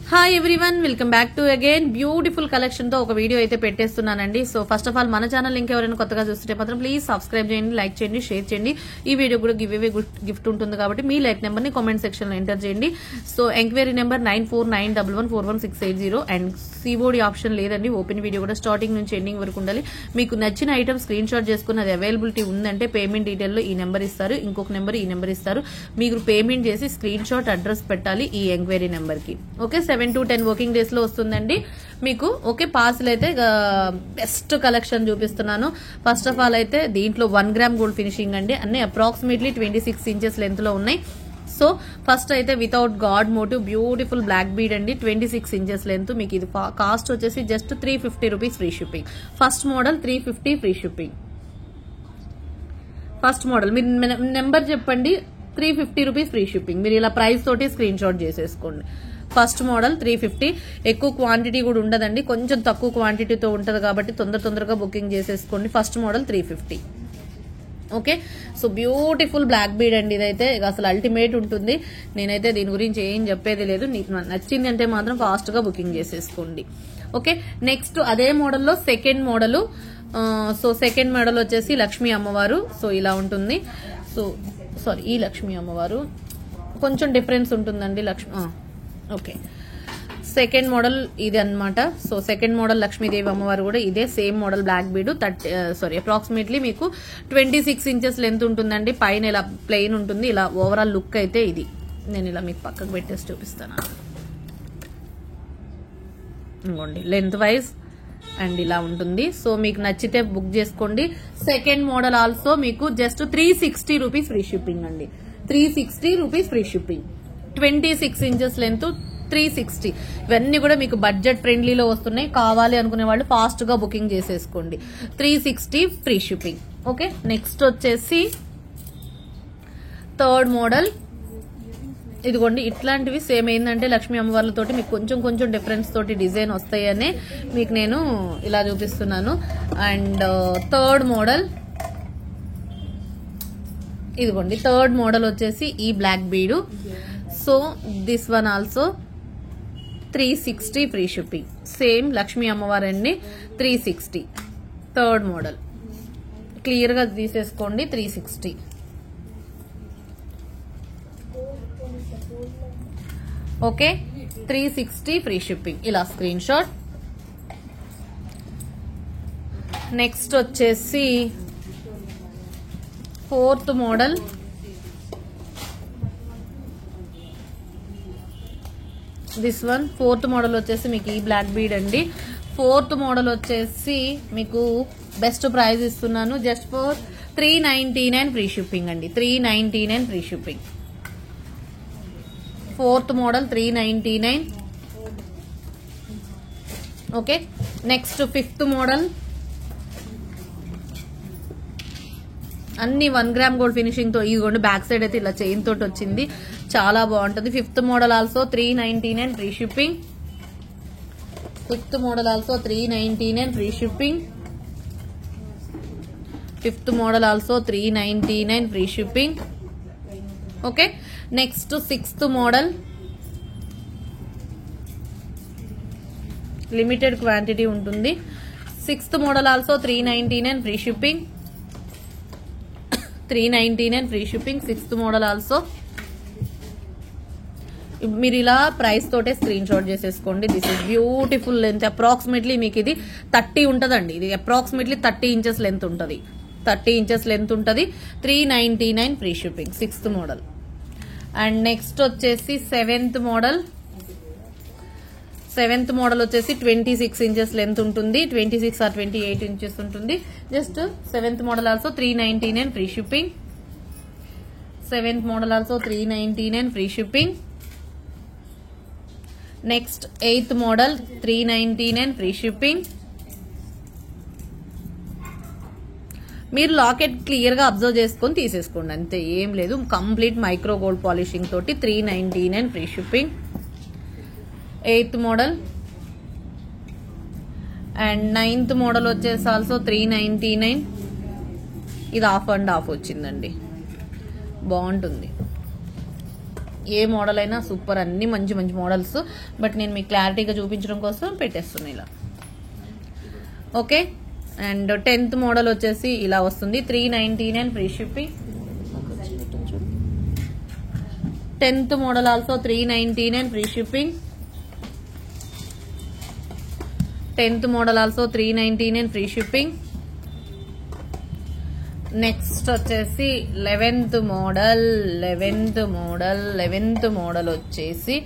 Hi everyone, welcome back to again beautiful collection తో ఒక video అయితే పెట్టేస్తున్నానండి. సో ఫస్ట్ ఆఫ్ ఆల్ మన channel link ఎవరైనా కొత్తగా చూస్తుంటే మాత్రం ప్లీజ్ సబ్స్క్రైబ్ చేయండి, లైక్ చేయండి, షేర్ చేయండి. ఈ వీడియో కూడా గివ్ అవే గిఫ్ట్ ఉంటుంది కాబట్టి మీ లైక్ నెంబర్ ని కామెంట్ సెక్షన్ లో ఎంటర్ చేయండి. So enquiry number 9491141680 and COD option లేదండి. ఓపెన్ వీడియో కూడా స్టార్టింగ్ నుంచి ఎండింగ్ వరకు ఉండాలి. మీకు నచ్చిన ఐటమ్ స్క్రీన్ షాట్ చేసుకుని అది అవైలబిలిటీ ఉందంటే పేమెంట్ డీటెయిల్ లో ఈ నెంబర్ ఇస్తారు, ఇంకొక నెంబర్ ఈ నెంబర్ ఇస్తారు. మీరు పేమెంట్ చేసి స్క్రీన్ షాట్ అడ్రస్ పెట్టాలి ఈ ఎంక్వైరీ నెంబర్ కి. ఓకే, 7 to 10 వర్కింగ్ డేస్ లో వస్తుందండి మీకు. ఓకే, పార్సల్ అయితే బెస్ట్ కలెక్షన్ చూపిస్తున్నాను. ఫస్ట్ ఆఫ్ ఆల్ అయితే దీంట్లో 1 గ్రామ్ గోల్డ్ ఫినిషింగ్ అండి. అన్ని అప్రాక్సిమేట్లీ 26 ఇంచెస్ లెంత్ లో ఉన్నాయి. సో ఫస్ట్ అయితే without god motif beautiful black bead అండి, 26 ఇంచెస్ లెంత్. మీకు ఇది కాస్ట్ వచ్చేసి just 350 rupees free shipping. First model 350 free shipping. First model మీరు నెంబర్ చెప్పండి, 350 రూపీస్ ఫ్రీ షిప్పింగ్. మీరు ఇలా ప్రైస్ తోటి స్క్రీన్ షాట్ చేసేసుకోండి. First model 350. ఎక్కువ క్వాంటిటీ కూడా ఉండదండి, కొంచెం తక్కువ క్వాంటిటీతో ఉంటది కాబట్టి తొందరగా బుకింగ్ చేసేసుకోండి. First model 350. Okay, so beautiful black bead అండి. ఇదైతే అసలు అల్టిమేట్ ఉంటుంది. నేనైతే దీని గురించి ఏం చెప్పేది లేదు. నీకు నచ్చింది అంటే మాత్రం ఫాస్ట్ గా బుకింగ్ చేసేసుకోండి. ఓకే, నెక్స్ట్ అదే మోడల్లో second model. So second model వచ్చేసి లక్ష్మీ అమ్మవారు. సో ఇలా ఉంటుంది. సో సారీ, ఈ లక్ష్మీ అమ్మవారు కొంచెం డిఫరెన్స్ ఉంటుందండి. ఓకే, సెకండ్ మోడల్ ఇది అన్నమాట. సో సెకండ్ మోడల్ లక్ష్మీదేవి అమ్మవారు కూడా ఇదే same model black bead. Approximately మీకు 26 ఇంచెస్ లెంత్ ఉంటుందండి. పైన ఇలా ప్లెయిన్ ఉంటుంది. ఇలా ఓవరాల్ లుక్ అయితే ఇది. నేను ఇలా మీకు పక్కకు పెట్టేసి చూపిస్తాను. ఇంకోండి లెంత్ వైజ్ అండ్ ఇలా ఉంటుంది. సో మీకు నచ్చితే బుక్ చేసుకోండి. సెకండ్ మోడల్ ఆల్సో మీకు జస్ట్ 360 రూపీస్ ఫ్రీ షిప్పింగ్ అండి. 360 rupees free shipping. 26 inches length 360. ఇవన్నీ కూడా మీకు బడ్జెట్ ఫ్రెండ్లీలో వస్తున్నాయి. కావాలి అనుకునే వాళ్ళు ఫాస్ట్ గా బుకింగ్ చేసేసుకోండి. 360 ఫ్రీ షిప్పింగ్. ఓకే, నెక్స్ట్ వచ్చేసి థర్డ్ మోడల్. ఇదిగోండి ఇట్లాంటివి సేమ్. ఏంటంటే లక్ష్మీ అమ్మవార్లతోటి మీకు కొంచెం డిఫరెన్స్ తోటి డిజైన్ వస్తాయని మీకు నేను ఇలా చూపిస్తున్నాను. అండ్ థర్డ్ మోడల్ ఇదిగోండి. థర్డ్ మోడల్ వచ్చేసి ఈ black bead. So this one also 360 free shipping. Same Lakshmi అమ్మవారు అండి, 360. థర్డ్ మోడల్ క్లియర్ గా తీసేసుకోండి. 360. Okay, 360 free shipping. ఇలా స్క్రీన్ షాట్. నెక్స్ట్ వచ్చేసి fourth model. This one fourth model వచ్చేసి మీకు ఈ బ్లాక్ బీడ్ అండి. ఫోర్త్ మోడల్ వచ్చేసి మీకు బెస్ట్ ప్రైస్ ఇస్తున్నాను జస్ట్ ఫర్ 399 ఫ్రీ షిప్పింగ్ అండి. 399 free shipping. Fourth model 399. Okay, next fifth model. అన్ని 1 గ్రామ్ గోల్డ్ ఫినిషింగ్ తో. ఇదిగోండి బ్యాక్ సైడ్ అయితే ఇలా చైన్ తోటి వచ్చింది, చాలా బాగుంటుంది. Fifth model also 399 free shipping. Fifth model also 399 free shipping. Fifth model also 399 free shipping. Okay, next sixth model. Limited quantity ఉంటుంది. Sixth model also 399 free shipping. 399 free shipping. Sixth model also. మీరు ఇలా price తోటే screenshot చేసేసుకోండి. This is beautiful length. Approximately మీకు ఇది 30 ఉంటదండి. ఇది approximately 30 inches length ఉంటుంది. 30 ఇంచెస్ లెంత్ ఉంటుంది. 399 free shipping. Sixth model. And next వచ్చేసి సెవెంత్ మోడల్. సెవెంత్ మోడల్ వచ్చేసి 26 ఇంచెస్ లెంత్ ఉంటుంది. 26 or 28 ఇంచెస్ ఉంటుంది. Just seventh model also 399 free shipping. Seventh model also 399 free shipping. Next eighth model 399 free shipping. మీరు locket clear గా observe చేసుకొని తీసేసుకోండి, అంతే, ఏం లేదు. కంప్లీట్ మైక్రో గోల్డ్ పాలిషింగ్ తోటి 399 free shipping. Eighth model. And ninth model వచ్చేసి ఆల్సో 399. ఇది ఆఫ్ అండ్ ఆఫ్ వచ్చిందండి, బాగుంటుంది. ఏ మోడల్ అయినా సూపర్, అన్ని మంచి మంచి మోడల్స్. బట్ నేను మీకు క్లారిటీగా చూపించడం కోసం పెట్టేస్తున్నా ఇలా. ఓకే, అండ్ 10th మోడల్ వచ్చేసి ఇలా వస్తుంది, 399 free shipping. 10th model also 399 free shipping. 10th model also 399 free shipping. Next వచ్చేసి 11th మోడల్. 11th మోడల్ వచ్చేసి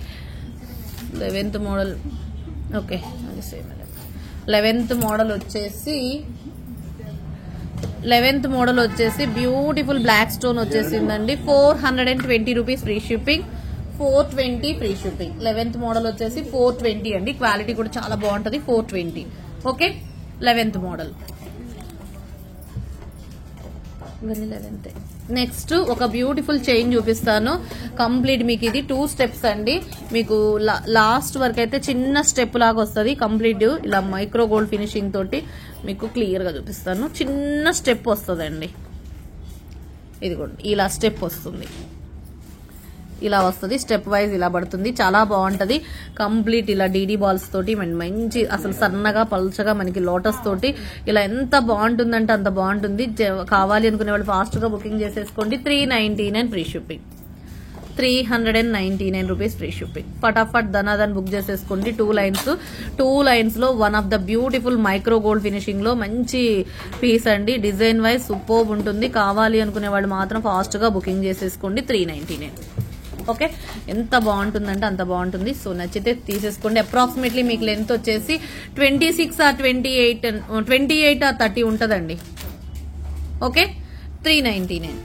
11th మోడల్ ఓకే అది సేమ్. 11th మోడల్ వచ్చేసి బ్యూటిఫుల్ బ్లాక్ స్టోన్ వచ్చేసిందండి. 420 rupees free shipping. 420 free shipping. 11th model వచ్చేసి 420 అండి. Quality కూడా చాలా బాగుంటది. 420. Okay, 11th model. నెక్స్ట్ ఒక బ్యూటిఫుల్ చైన్ చూపిస్తాను. కంప్లీట్ మీకు ఇది 2 స్టెప్స్ అండి. మీకు లాస్ట్ వరకు అయితే చిన్న స్టెప్ లాగా వస్తుంది. కంప్లీట్ ఇలా మైక్రో గోల్డ్ ఫినిషింగ్ తోటి మీకు క్లియర్ గా చూపిస్తాను. చిన్న స్టెప్ వస్తుంది అండి. ఇదిగోండి ఇలా స్టెప్ వస్తుంది, ఇలా వస్తుంది. స్టెప్ వైజ్ ఇలా పడుతుంది. చాలా బాగుంటది. కంప్లీట్ ఇలా డీడీ బాల్స్ తోటి మంచి అసలు సన్నగా పల్చగా మనకి లోటస్ తోటి ఇలా ఎంత బాగుంటుందంటే అంత బాగుంటుంది. కావాలి అనుకునే వాళ్ళు ఫాస్ట్ గా బుకింగ్ చేసేసుకోండి. 399 free shipping. 399 rupees free shipping. ఫటాఫట్ ధనాధన్ బుక్ చేసేసుకోండి. 2 లైన్స్ లో one of the beautiful micro gold finishing లో మంచి పీస్ అండి. డిజైన్ వైజ్ సూపర్ ఉంటుంది. కావాలి అనుకునే వాళ్ళు మాత్రం ఫాస్ట్ గా బుకింగ్ చేసేసుకోండి. 399. ఓకే, ఎంత బాగుంటుందంటే అంత బాగుంటుంది. సో నచ్చితే తీసేసుకోండి. అప్రాక్సిమేట్లీ మీకు లెంత్ వచ్చేసి 26 or 28 or 30 ఉంటదండి. ఓకే, 399.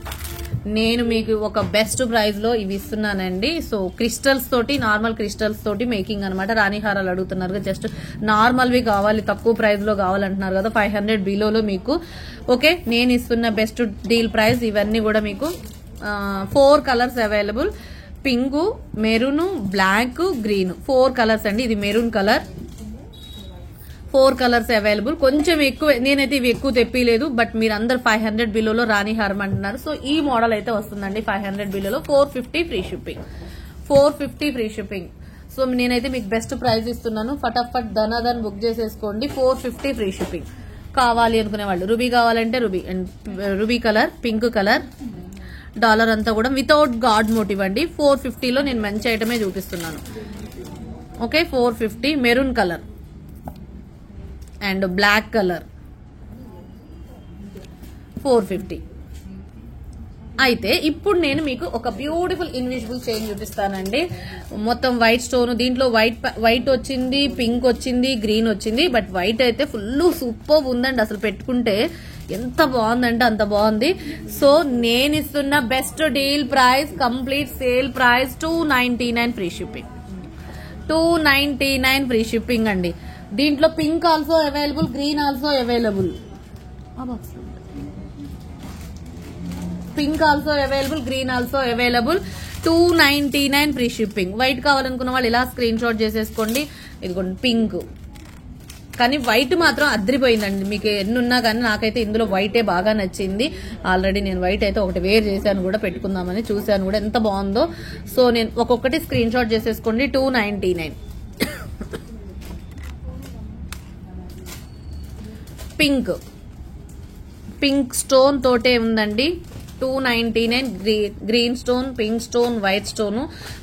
నేను మీకు ఒక బెస్ట్ ప్రైస్ లో ఇవి ఇస్తున్నానండి. సో క్రిస్టల్స్ తోటి, నార్మల్ క్రిస్టల్స్ తోటి మేకింగ్ అనమాట. రాణిహారాలు అడుగుతున్నారు, జస్ట్ నార్మల్ వి కావాలి, తక్కువ ప్రైస్ లో కావాలంటున్నారు కదా, 500 బిలోలో మీకు. ఓకే, నేను ఇస్తున్న బెస్ట్ డీల్ ప్రైస్. ఇవన్నీ కూడా మీకు 4 colours available. Pink, maroon, black, green, 4 colours అండి. ఇది మెరూన్ కలర్. 4 colours available. కొంచెం ఎక్కువ, నేనైతే ఇవి ఎక్కువ తెప్పిలేదు. బట్ మీరు అందరు 500 బిలోలో రాణి హారం అంటున్నారు. సో ఈ మోడల్ అయితే వస్తుందండి 500 బిలోలో. 450 free shipping. 450 free shipping. So నేనైతే మీకు బెస్ట్ ప్రైస్ ఇస్తున్నాను. ఫటాఫట్ ధనాధన్ బుక్ చేసేసుకోండి. 450 ఫ్రీ షిప్పింగ్. కావాలి అనుకునే వాళ్ళు రూబీ కావాలంటే ruby, and ruby colour, pink colour, dollar అంతా కూడా వితౌట్ గాడ్ మోటివ్ అండి. 450లో నేను మంచి ఐటమే చూపిస్తున్నాను. Okay, 450. Maroon colour and black colour 450. అయితే ఇప్పుడు నేను మీకు ఒక బ్యూటిఫుల్ ఇన్విజిబుల్ చైన్ చూపిస్తానండి. మొత్తం వైట్ స్టోన్, దీంట్లో వైట్ వచ్చింది, పింక్ వచ్చింది, గ్రీన్ వచ్చింది. బట్ వైట్ అయితే ఫుల్ సూపర్ ఉందండి. అసలు పెట్టుకుంటే ఎంత బాగుందంటే అంత బాగుంది. సో నేను ఇస్తున్న best deal price, complete sale price 299 free shipping. 299 free shipping అండి. దీంట్లో pink also available, green also available. Pink also available, green also available. 299 free shipping. White కావాలనుకున్న వాళ్ళు ఇలా స్క్రీన్ షాట్ చేసేసుకోండి. ఇదిగోండి పింక్, కానీ వైట్ మాత్రం అద్రిపోయిందండి. మీకు ఎన్నున్నా కానీ నాకైతే ఇందులో వైటే బాగా నచ్చింది. ఆల్రెడీ నేను వైట్ అయితే ఒకటి వేర్ చేశాను కూడా, పెట్టుకుందామని చూశాను కూడా, ఎంత బాగుందో. సో నేను ఒక్కొక్కటి స్క్రీన్ షాట్ చేసేసుకోండి. 299. పింక్ స్టోన్ తోటే ఉందండి. 299. Green stone, pink stone, white stone.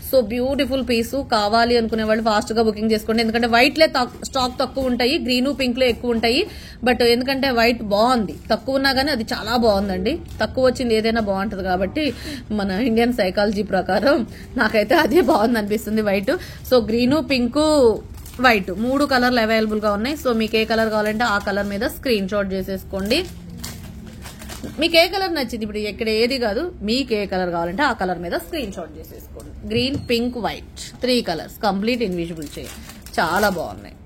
So beautiful పీసు. కావాలి అనుకునే వాళ్ళు ఫాస్ట్ గా బుకింగ్ చేసుకోండి. ఎందుకంటే వైట్ లే స్టాక్ తక్కువ ఉంటాయి, గ్రీన్ పింక్ లో ఎక్కువ ఉంటాయి. బట్ ఎందుకంటే వైట్ బాగుంది, తక్కువ ఉన్నా కానీ అది చాలా బాగుందండి. తక్కువ వచ్చింది ఏదైనా బాగుంటది కాబట్టి మన ఇండియన్ సైకాలజీ ప్రకారం నాకైతే అదే బాగుంది అనిపిస్తుంది white. So green, pink, white 3 కలర్లు అవైలబుల్ గా ఉన్నాయి. సో మీకు ఏ కలర్ కావాలంటే ఆ కలర్ మీద స్క్రీన్ షాట్ చేసేసుకోండి. మీకు ఏ కలర్ నచ్చింది, ఇప్పుడు ఇక్కడ ఏది కాదు, మీకు ఏ కలర్ కావాలంటే ఆ కలర్ మీద స్క్రీన్ షాట్ చేసేసుకోండి. Green, pink, white 3 colours complete invisible chain. చాలా బాగున్నాయి.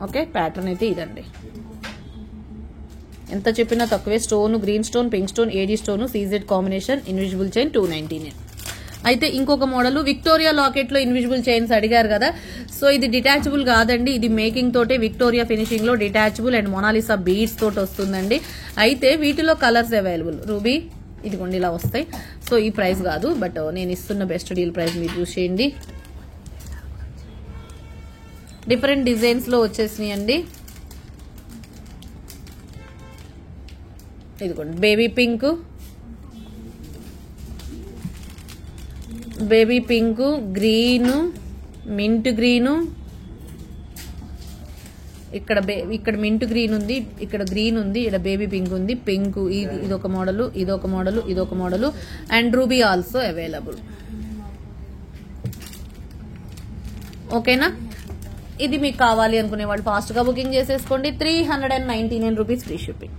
ఓకే, ప్యాటర్న్ అయితే ఇదండి. ఎంత చెప్పినా తక్కువే. Stone, green stone, pink stone, AD stone, CZ combination, invisible chain 299. అయితే ఇంకొక మోడల్ విక్టోరియా లాకెట్ లో ఇన్విజిబుల్ చైన్స్ అడిగారు కదా. సో ఇది డిటాచబుల్ కాదండి, ఇది మేకింగ్ తోటే విక్టోరియా ఫినిషింగ్ లో డిటాచబుల్ అండ్ మొనాలిసా బీడ్స్ తోటి వస్తుందండి. అయితే వీటిలో కలర్స్ అవైలబుల్. రూబీ, ఇదిగోండి ఇలా వస్తాయి. సో ఈ ప్రైస్ కాదు, బట్ నేను ఇస్తున్న బెస్ట్ డీల్ ప్రైస్ మీరు చూస్ చేయండి. డిఫరెంట్ డిజైన్స్ లో వచ్చేసినాయి అండి. ఇదిగోండి baby pink, green, mint green, ఇక్కడ మింట్ గ్రీన్ ఉంది, ఇక్కడ గ్రీన్ ఉంది, ఇక్కడ బేబీ పింక్ ఉంది. పింక్ ఇదొక మోడల్, ఇదొక మోడల్, ఇదొక model and ruby also available. ఓకేనా? ఇది మీకు కావాలి అనుకునే వాళ్ళు ఫాస్ట్ గా బుకింగ్ చేసేసుకోండి. 399 రూపీస్ ఫ్రీ షిప్పింగ్.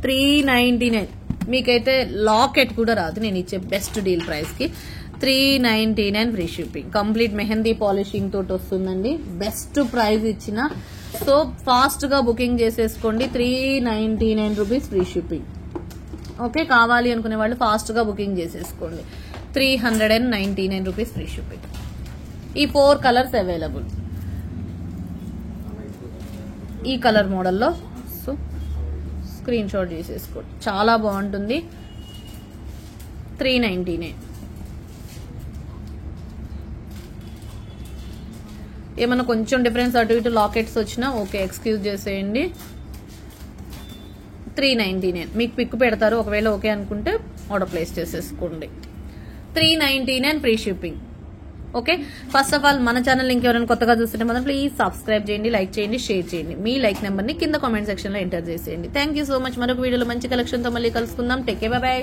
399 మీకైతే లాకెట్ కూడా రాదు నేను ఇచ్చే బెస్ట్ డీల్ ప్రైస్ కి. 399 free shipping. Complete mehndi polishing తోటి వస్తుందండి. బెస్ట్ ప్రైస్ ఇచ్చిన. సో ఫాస్ట్ గా బుకింగ్ చేసేసుకోండి. 399 రూపీస్ ఫ్రీ షిప్పింగ్. ఓకే, కావాలి అనుకునే వాళ్ళు ఫాస్ట్ గా బుకింగ్ చేసేసుకోండి. 399 రూపీస్ ఫ్రీ షిప్పింగ్. ఈ 4 కలర్స్ అవైలబుల్ ఈ కలర్ మోడల్లో. సో స్క్రీన్ షాట్ చేసేసుకోండి, చాలా బాగుంటుంది. 399. ఏమన్నా కొంచెం డిఫరెన్స్ అటు ఇటు లాకెట్స్ వచ్చినా ఓకే, ఎక్స్క్యూజ్ చేసేయండి. 399 మీకు పిక్ పెడతారు, ఒకవేళ ఓకే అనుకుంటే ఆర్డర్ ప్లేస్ చేసేసుకోండి. 399 free shipping. Okay, first of all మన ఛానల్ ఇంకెవరైనా కొత్తగా చూస్తుంటే మాత్రం ప్లీజ్ సబ్స్క్రైబ్ చేయండి, లైక్ చేయండి, షేర్ చేయండి. మీ లైక్ నెంబర్ ని కింద కామెంట్ సెక్షన్ లో ఎంటర్ చేసేయండి. Thank you so much. మరొక వీడియోలో మంచి కలెక్షన్ తో మళ్ళీ కలుసుకుందాం. Take care, by by.